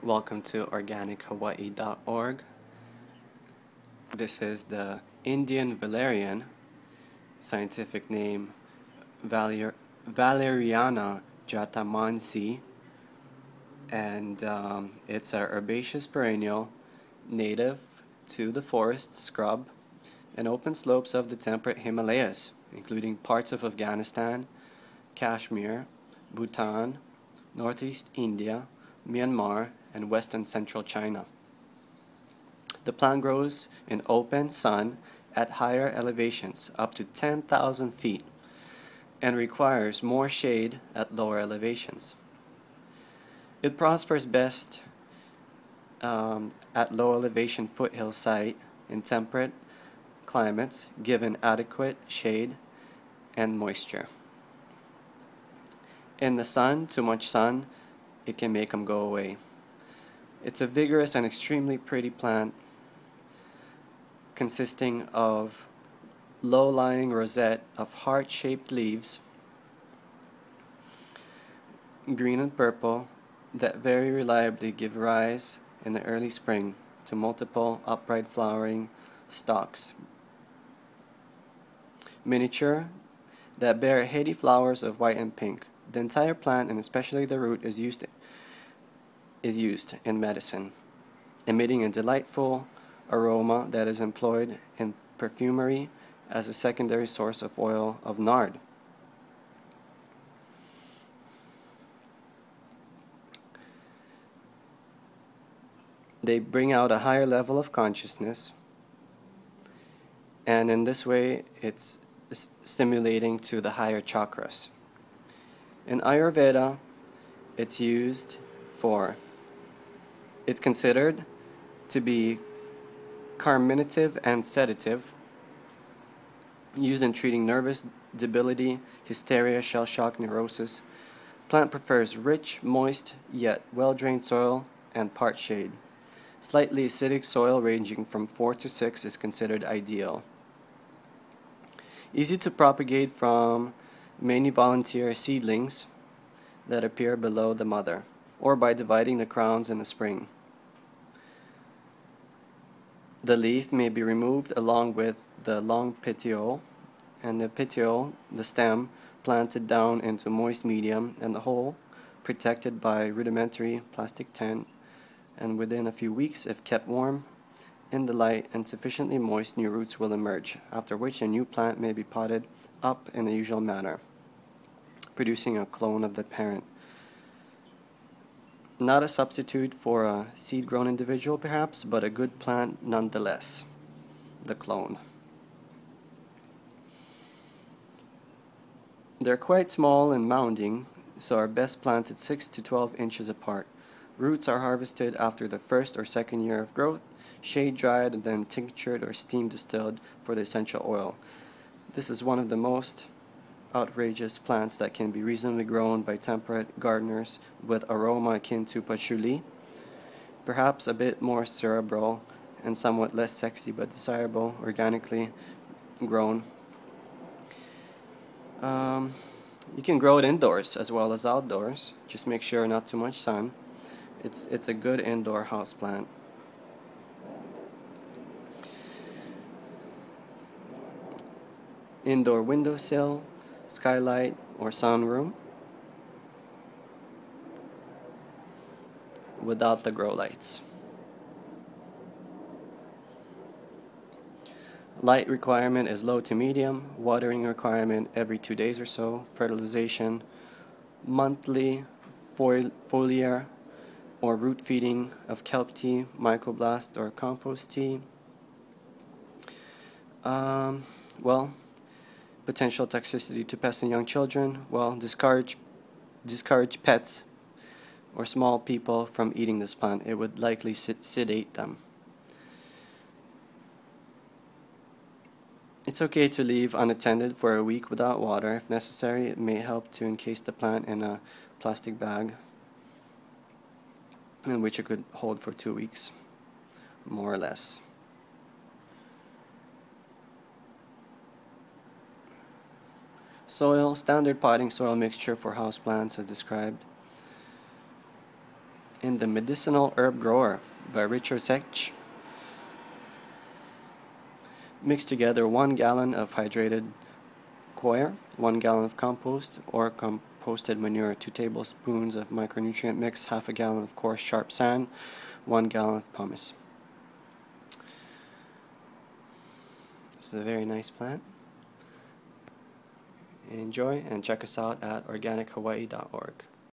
Welcome to organichawaii.org. This is the Indian Valerian, scientific name Valeriana jatamansii, and it's an herbaceous perennial native to the forest, scrub, and open slopes of the temperate Himalayas, including parts of Afghanistan, Kashmir, Bhutan, northeast India, Myanmar, and western central China. The plant grows in open sun at higher elevations, up to 10,000 feet, and requires more shade at lower elevations. It prospers best at low elevation foothill site in temperate climates, given adequate shade and moisture. In the sun, too much sun, it can make them go away. It's a vigorous and extremely pretty plant consisting of low-lying rosette of heart-shaped leaves, green and purple, that very reliably give rise in the early spring to multiple upright flowering stalks. Miniature, that bear heady flowers of white and pink. The entire plant, and especially the root, is used in medicine, emitting a delightful aroma that is employed in perfumery as a secondary source of oil of nard. They bring out a higher level of consciousness, and in this way it's stimulating to the higher chakras. In Ayurveda, it's considered to be carminative and sedative, used in treating nervous debility, hysteria, shell shock, neurosis. Plant prefers rich, moist, yet well-drained soil and part shade. Slightly acidic soil ranging from 4 to 6 is considered ideal. Easy to propagate from many volunteer seedlings that appear below the mother, or by dividing the crowns in the spring. The leaf may be removed along with the long petiole, and the petiole, the stem, planted down into moist medium, and the whole protected by rudimentary plastic tent, and within a few weeks, if kept warm in the light and sufficiently moist, new roots will emerge, after which a new plant may be potted up in the usual manner, producing a clone of the parent. Not a substitute for a seed-grown individual, perhaps, but a good plant nonetheless, the clone. They're quite small and mounding, so are best planted 6 to 12 inches apart. Roots are harvested after the first or second year of growth, shade-dried, and then tinctured or steam distilled for the essential oil. This is one of the most outrageous plants that can be reasonably grown by temperate gardeners, with aroma akin to patchouli, perhaps a bit more cerebral and somewhat less sexy but desirable, organically grown. You can grow it indoors as well as outdoors. Just make sure not too much sun. It's a good indoor house plant. Indoor windowsill, skylight, or sunroom without the grow lights. Light requirement is low to medium, watering requirement every 2 days or so, fertilization monthly, foliar or root feeding of kelp tea, mycoblast, or compost tea. Potential toxicity to pests and young children. Well, discourage pets or small people from eating this plant. It would likely sedate them. It's okay to leave unattended for a week without water. If necessary, it may help to encase the plant in a plastic bag, in which it could hold for 2 weeks, more or less. Soil, standard potting soil mixture for houseplants as described. in The Medicinal Herb Grower by Richard Sech. Mix together 1 gallon of hydrated coir, 1 gallon of compost or composted manure, 2 tablespoons of micronutrient mix, half a gallon of coarse sharp sand, 1 gallon of pumice. This is a very nice plant. Enjoy and check us out at organichawaii.org.